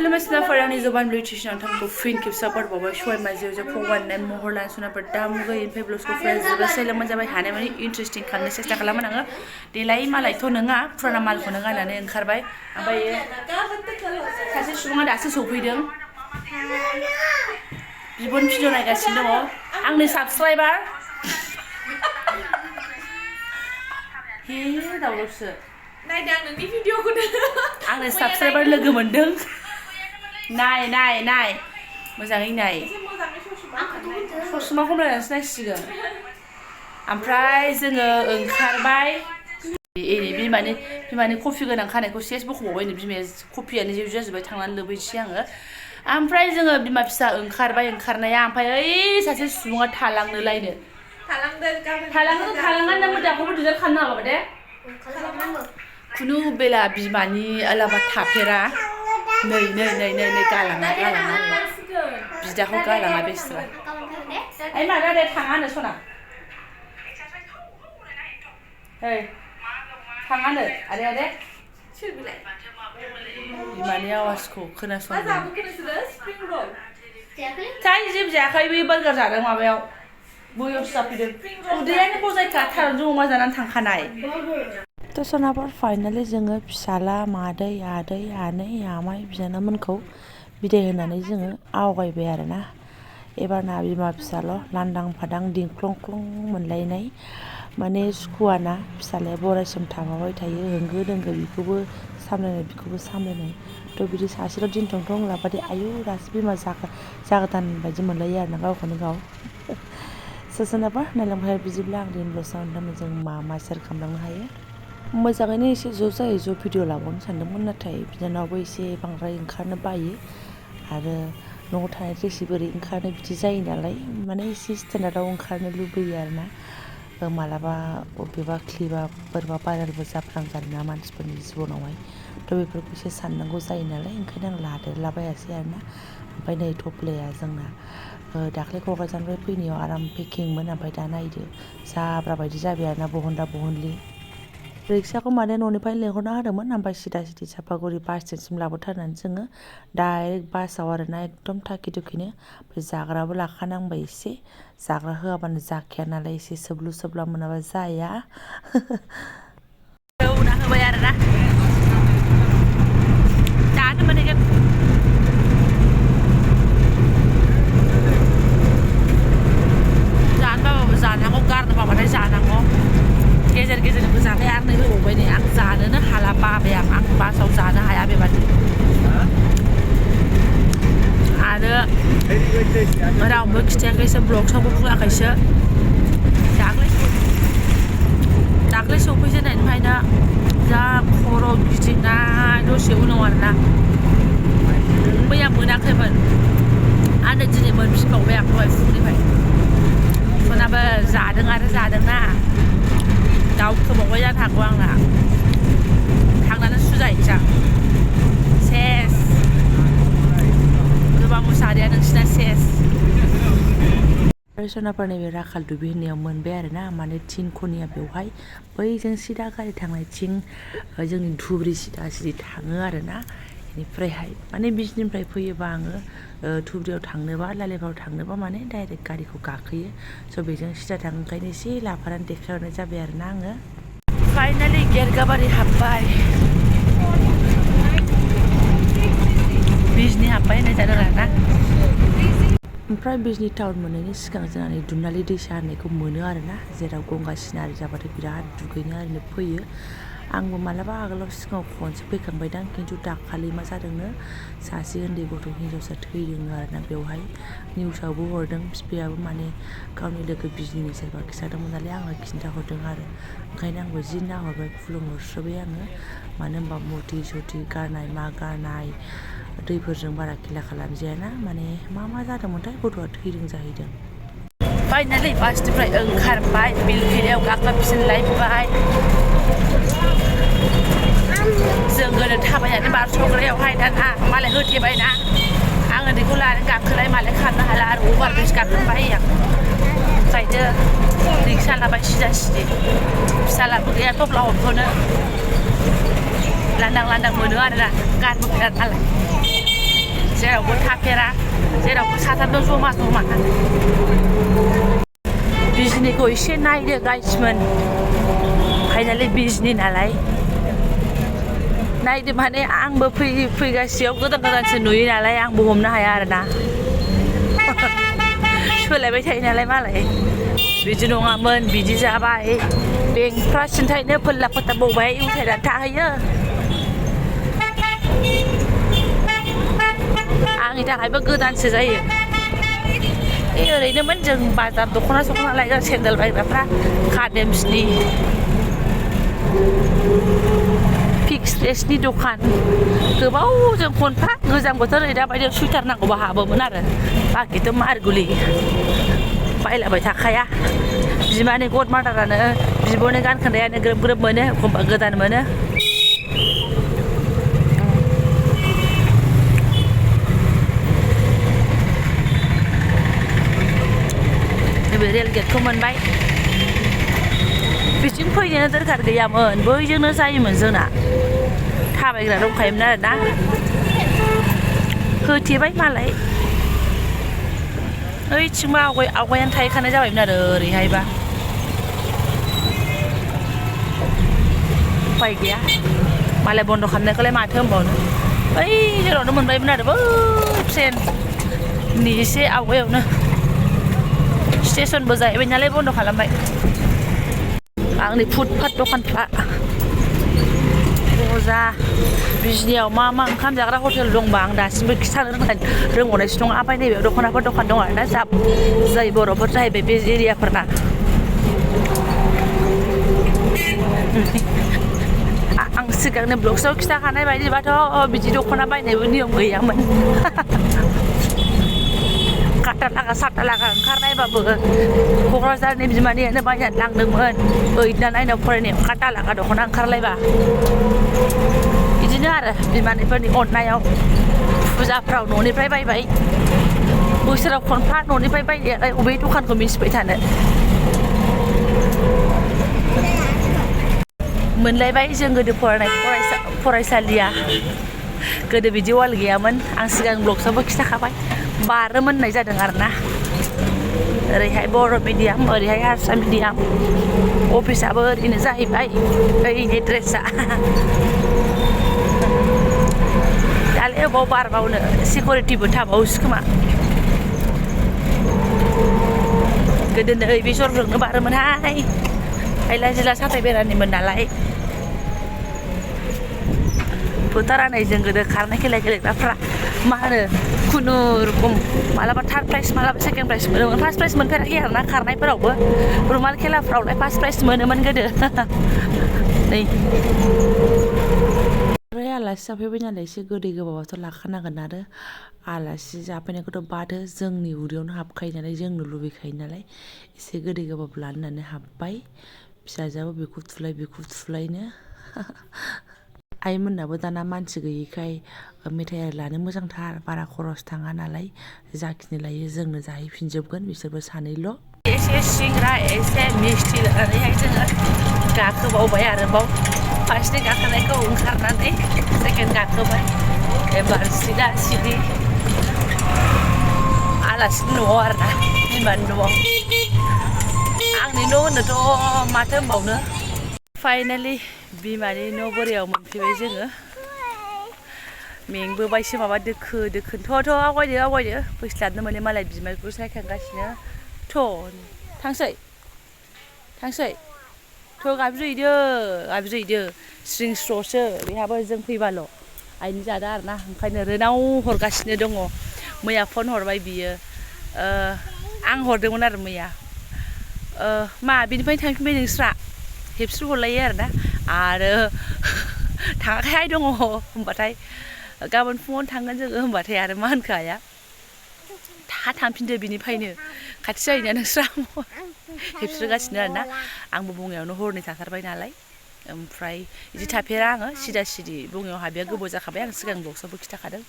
Filmesna farang ni Jobanivlog channel thamko fin kip support bawa shoi majeu je phongwan nan mohor lan suna par dam go in fabulous ko friends ba sele ma jabai hane mani interesting khamne chesta khalama nanga delai malai to nanga purana mal ko nanga nane oंखारबाय ओमफ्राय सासे सुबुङा दासो सफैदों Vivian video नायगासिनो दङ आंनि subscriber हे दावलसो नायदों आं नोंनि भिडिअखौ आंनि साबस्क्राइबार लोगो मोनदों नाय मोजाङै नाय ससमा हमलायनानैसो नायसिगोन ओमफ्राय जोङो ओंखारबाय बिमानि कफि गोनां खानायखौ सेस बखबावबाय नै बिमाया कफियानो जेबो जाजोबबाय थांनानै लोबैसै आङो ओमफ्राय जोङो बिमा फिसा ओंखारबाय ओंखारनाया ओमफ्राय ओइ सासे सुबुङा थालांनोलायनो थालांना मोजांखौबो डिजाइन खालामनो हाबाय दे खुनु बेला बिमानि आलाबा थाफेरा नै गालाङा बिदाखौ गालाङा बेस्रा ओइ मारा दे थाङानो सना ओइ थाङानो आरे बिमानि आवाजखौ खोनासंदों जेबो जायाखै बे बार्गार जादों माबायाव बैयावसो जाफैदों उदैयानो बजायखा थारुनजों अमा जानानै थांखानाय थ' सोरनाबा फाइनालि जोङो फिसाला मादै आदै आनै आमाइ बिनानावमोनखौ बिदाय होनानै जोङो आवगायबाय आरोना एबारना बिमा फिसाल' लांदां फादां दिंख्लं मोनलायनाय माने सुखुवाना फिसालाया बरायसिम थाफाबाय थायो होंगो दोंगो बिखौबो सामलायनाय थ' बिदि सासेल' दिनथं लाबादि आयु दासो बिमा जागोदान बायदि मोनलायो आरोना गावखौनो गाव सोरनाबा नायलांबाय बिदिब्ला आं दिनै ब्ल'गआव जों मा सेयार खालामलांनो हायो मोजाङैनो एसे ज' भिडिअ लाबावनो सानदोंमोन नाथाय बिनानावाबो एसे बांद्राय ओंखारनो बायो आरो न'आव थानाय द्रेसै बोरै ओंखारनो बिदि जायो नालाय माने एसे स्टेन्डार्डआव ओंखारनो लुबैयो आरोना मालाबा बबेबा क्लिपआ बोरैबा भाइरेलबो जाफ्लांगारोना मानसिफोरनि जिबनावहाय थ' बेफोरखौ एसे साननांगौ जायो नालाय ओंखायनो आं लादेरलाबायासै आरोना ओमफ्राय नै थफ्लाया जोंना दाख्लै क'क्राझारनिफ्राय फैनायाव आराम पेकिंमोन ओमफ्राय दा नायदो जाब्रा बायदि जाबाय आरोना बहनदा बहनलि रिक्साखौ माने न'निफ्राय लेंहरना होदोंमोन ओमफ्राय सिदा सापागुरि बास स्टेन्डसिम लाबोथारनानै जोङो डाइरेक्ट बासाव आरोना एकदम थाखि थुखिनो ओमफ्राय जाग्राबो लाखानांबाय एसे जाग्रा होआबानो जाखाया नालाय एसे सोब्लु मोनाबा जाया उना होबाय आरोना जानो मोनहैगोन जानोबाबो जानांगौ गारनो बाबाथाय जानांगौ गेजेरबो जाबाय आरो नै होबावबाय नै आं जानोनो हाला बाबाय आं बासाव जानो हाया बेबादि आरो रावबो खिथायाखैसो ब्लगसावबो बुङाखैसो दाख्लै सफैजेननायनिफ्रायनो जा खर' गिदिंनाय दसे उनाव आरोना मैया मोनाखैमोन आरो दिनै मोनफिनबावबाय आं दहाय फुंनिफ्राय सनाबो जादोंना दावखोबावबाय जानो हागौ आंना थांनानै सुजाहैनोसै आं सेस गोबां मुसाहारिया नोंसिना सेस सोनाफोरनि बे राखाल दुबि होननायाव मोनबाय आरोना माने थिनख'निया बेवहाय बैजों सिदा गारि थांनायथिं जोंनि धुब्रि सिदा थाङो आरोना बेनिफ्रायहाय माने बिजनिफ्राय फैयोबा आङो धुब्रियाव थांनोबा लालिगाव थांनोबा माने डाइरेक्ट गारिखौ गाखोयो स' बेजों सिदा थाङो ओंखायनो एसे लाफानानै देखायहरनाय जाबाय आरोना आङो फाइनालि गेरगाबारि हाबबाय बिजनि हाबबाय होननाय जादों आरोना ओमफ्राय बिजनि टाउन मोननायनि सिगां जोंहा दुनालि दैसा होननायखौ मोनो आरोना जेराव गंगा सिनारि जाबाथाय बिराद दुगैनो आरिनो फैयो आंबो मालाबा आगोलाव सिगाङाव खनसे फैखांबायदां खिन्थु दाखालि मा जादोंनो सासे उन्दै गथ' हिन्जावसा थैदोंनो आरोना बेवहाय निउसावबो हरदों बिफायाबो माने गावनि लोगो बिजनिनि सोरबा खिन्थादोंमोन नालाय आङो खिन्थाहरदों आरो ओंखायनो आंबो जि नाहरबाय खुलुमहरस्रोबाय आङो मानो होनबा मुरथि सुरथि गारनाय मा गारनाय दैफोरजों बारा खेला खालामजायाना माने मा जादोंमोनथाय गथ'आ थैदों जाहैदों फाइनालि बासनिफ्राय ओंखारबाय बिलफिलायाव गाखोफिनलायबाय जों गोदो थाबायनानै बारस'ग्रायावहाय दाना मालाय होथेबायना आं उन्दैखौ लानानै गाखोलाय मालाय खारनो हाला आरो अभार ब्रिज गाखोनो बायो आं ओंखायनो रिक्सा लाबाय सिदा फिसालाबो गैया थफ्ला हमथ'नो लांदां मोनो आरोना गारबो गैया नालाय जेरावबो थाफेरा जेरावबो साथामजों जमा जमा बिजनिखौ एसे नायदो गाइसमोन फाइनालि बिजनि नालाय नायदो माने आंबो फैगासेयाव गोदान गोदानसो नुयो नालाय आंबो हमनो हाया आरोना सोलायबाय थायो नालाय मालाय बिदि नङामोन बिदि जाबाय बेंकफ्रा सिन्थायनो फोल्ला फोथा बबाय उथायनानै थाहैयो आंनि थाखायबो गोदानसो जायो ओरैनोमोन जों बाजार दख'ना सख'ना लायग्रा सेन्देल बायग्राफ्रा खादेम्सनि फिक्स ड्रेसनि दखान गोबावजों खनफा गोजां बोथोर दा बायदियाव सुइटार नांगौबा हाबोमोन आरो बाखिथ' मारगुलि बायलाबाय थाखाया बिमानि गद मादारानो बिब'नि गानखोन्दायानो ग्रोब ग्रोब मोनो एखमबा गोदान मोनो नैबे रेल गेटखौ मोनबाय बिथिं फैनो दरखार गैयामोन बैजोंनो जायोमोन जोंना थाबायग्रा दंखायोमोन आरोना होथेबाय मालाय ओइथिंबा आवगायानो थाहैखानाय जाबायमोन आरो ओरैहायबा उफाय गैया मालाय बन्द' खालामनायखौलाय माथो होनबावनो बै जेरावनो मोनबायमोन आरो बै ट्रेननि एसे आवगायावनो स्टेसनबो जाहैबाय नालाय बन्द' खालामबाय आंनि फुटपाथ दखानफ्रा मोजां बिजनियाव मा मा ओंखाम जाग्रा हटेल दंबा आं दासिमबो खिथानो रोंबावनायसो नङा ओमफ्राय नैबेयाव दख'नाफोर दखान दं आरोना जाय बर'फोर जाहैबाय बे एरियाफोरना आं सिगांनो ब्लग्सआव खिथाखानाय बायदिबाथ' बिदि दख'ना बायनायबो नियम गैयामोन काटा लागा साटा लागा ओंखारनायबाबो क'क्राझारनि बिमानियानो बायनानै लांदोंमोन 8 ना 9 आव फरायनायाव काटा लागा दख'ना ओंखारलायबा बिदिनो आरो बिमानिफोरनि अननायाव फुजाफ्राव न'निफ्राय बायबाय बोसोराव खनफा न'निफ्राय बायनायालाय अबे दखानखौ मिन्थिबाय थानो मोनलायबाय जों गोदो फरायनाय फरायसालिया गोदो बिदि वाल गैयामोन आं सिगां ब्लग्सआवबो खिथाखाबाय बारोमोन होननाय जादों आरोना ओरैहाय बर' मिडियाम ओरैहाय हारसा मिडियाम अफिसाबो ओरैनो जाहैबाय ओरैनो ड्रेसा दालाय अबाव बारबावनो सिकिउरिटिबो थाबावोसो खोमा गोदो नै बे जरजोंनो बारोमोनहाय हायला जिला साथाय बेरानिमोन नालाय फोथारा नै जों गोदो खारनाय खेला गेलेग्राफ्रा मा होनो खुनुरुखुम मालाबा थार्ड प्राइज मालाबा सेकेन्ड प्राइज मोनोमोन फार्स्ट प्राइज मोनफेराखै आरोना खारनायफोरावबो रुमाल खेलाफ्रावलाय फार्स्ट प्राइज मोनोमोन गोदो नै ओमफ्राय आलासि जाफैबाय नालाय एसे गोदै गोबाबाथ' लाखानांगोन आरो आलासि जाफैनायखौथ' बादो जोंनि उदैयावनो हाबखायो नालाय जोंनो लुबैखायो नालाय एसे गोदै गोबाब लानो होननानै हाबबाय फिसाजोआबो बेखौ थुलायनो आइमोननाबो दाना मानसि गैयैखाय मेथाइ लानो मोजांथार बारा खरस थाङा नालाय जाखिनि लायो जोंनो जाहैफिनजोबगोन बिसोरबो सानैल' एसे सिंग्रा एसे मिस्थि लानानैहाय जोङो गाखोबावबाय आरोबाव फार्स्टनि गाखोनायखौ ओंखारनानै सेकेन्ड गाखोबाय एबार सिदा सिदि आलासिनि न'आव आरोना बिमानि न'आव आंनि न' होनोथ' माथो होनबावनो फाइनालि बिमानि न' बोरियाव मोनफैबाय जोङो मेंबोबायसो माबा दोखो दोखोनोथ' आवगायदो फैस्लाबनो मोनो मालाय बिमाइखौ सायखांगासिनो थ' थांसै थ' गाबज्रिहैदो स्रिं स्र'सो बेहाबो जों फैबाल' आइनि जादा आरोना ओंखायनो रोनाव हरगासिनो दङ मैया फन हरबाय बियो आं हरदोंमोन आरो मैया मा बिनिफ्रायनो थांफिनबाय नोंस्रा हेबस्रु हरलायो आरोना आरो थाङाखैहाय दङ होनबाथाय गाबोन फुङावनो थांगोन जोङो होनबाथाय आरो मा होनखो आइया थांफिनदो बिनिफ्रायनो खाथि जायोना नोंस्रा हेबस्रोगासिनो आरोना आंबो बङाइयावनो हरनै थाथारबाय नालाय ओमफ्राय बिदि थाफेरा आङो सिदा सिदि बङाइयाव हाबिया गोबाव जाखाबाय आं सिगां बक्सआवबो खिथाखादों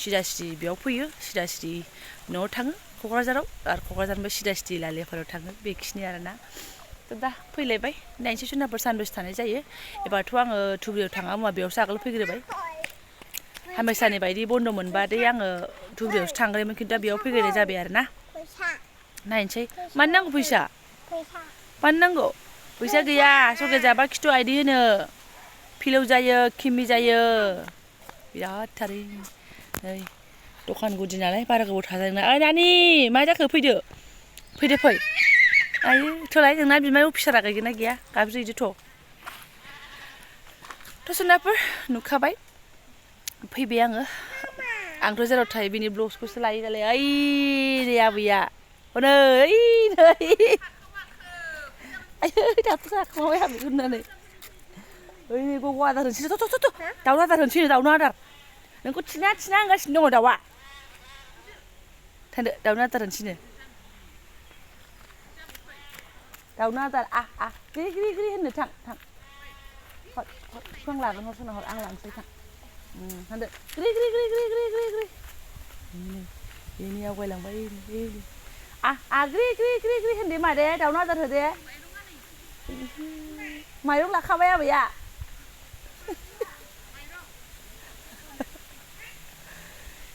सिदा सिदि बेयाव फैयो सिदा सिदि न'आव थाङो क'क्राझाराव आरो क'क्राझारनिफ्राय सिदा सिदि लालियाफोराव थाङो बेखिनि आरोना दा फैलायबाय नायनोसै सोनाफोर सानबेसे थानाय जायो एबारथ' आङो धुबुरियाव थाङा मुवा बेयावसो आगोल फैग्रोबाय हामेसानि बायदि बन्द' मोनबा दे आङो धुब्रियावसो थांग्रायमोन खिन्थु दा बेयाव फैग्राय जाबाय आरो ना नायनोसै मानो नांगौ फैसा मानो नांगौ फैसा गैया चक्लेट जाबा खिथु आइदि होनो फिलौ जायो खिमि जायो बिराद थारै नै दखान गुदि नालाय बारा गोबाव थाजानाय नङा ओइ नानि मा जाखो फैदो फै आयु थोलाय नोंना बिमाय अफिसारा गायगोन ना गैया गाबज्रिहैदोथ' सोनाफोर नुखाबाय फैबाय आंथ' जेराव थायो बिनि ब्लग्सखौसो लायो नालाय ओइ नै आबैया हनै आयु दाथ' जाखांबाय आबै होननानै ओइ नै गग' आदार होनोसै थ' दाउनो आदार होनोसै दाउनो आदार नोंखौ थिना होनगासिनो दङ दाउआ थांदो दाउनो आदार होनोसैनो दाउनो आदार ग्रि होननो थां बिफां लागोन हर सना हर आं लांसै थां थांदो ग्रि बेनि आवगायलांबाय ग्रि होनदे मादे दाउनो आदार होदे माइरं लाखाबाय आबैया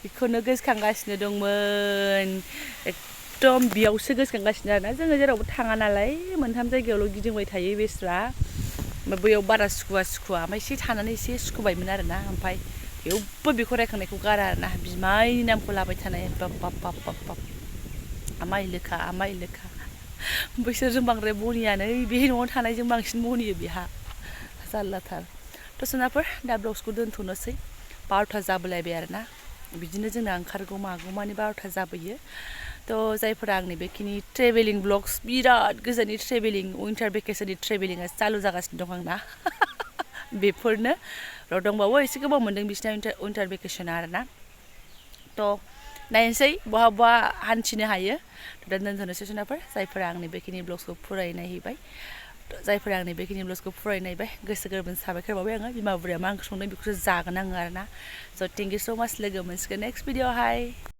बेखौनो गोसोखांगासिनो दंमोन एकदम बेयावसो गोसोखांगासिनो आरोना जोङो जेरावबो थाङा नालाय मोनथाम जायगायावल' गिदिंबाय थायो बेस्रा ओमफ्राय बैयाव बारा सुखुवा ओमफ्राय एसे थानानै एसे सुखुबायमोन आरोना ओमफ्राय बेयावबो बेखौ रायखांनायखौ गारा आरोना बिमायनि नामखौ लाबाय थानाय बाब आमाइ लोखा बैसोरजों बांद्राय बनियानो बे न'आव थानायजों बांसिन बनियो बेहा जारलाथार सोनाफोर दा ब्लग्सखौ दोनथ'नोसै 12था जाबोलायबाय आरोना बिदिनो जोंना ओंखारगौ मागौ मानि 12था जाबोयो थ' जायफोरा आंनि बेखिनि ट्रेभेलिं ब्लग्स बिराद गोजाननि ट्रेभेलिं उइन्टार भेकेसननि ट्रेभेलिंआ चालु जागासिनो दं आंना बेफोरनो र' दंबावो एसे गोबाव मोनदों बिसिना उइन्टार भेकेसना आरोना थ' नायनोसै बहा हान्थिनो हायो दा दोनथ'नोसै सोनाफोर जायफोरा आंनि बेखिनि ब्लग्सखौ फरायनायबाय गोसो गोरबोनि साबायखर बावबाय आङो बिमा बुरैया मा ओंख्रि संदों बेखौसो जागोन आङो आरोना स' थेंक इउ स' माच लोगो मोनसिगोन नेक्स्ट भिडिअ'आवहाय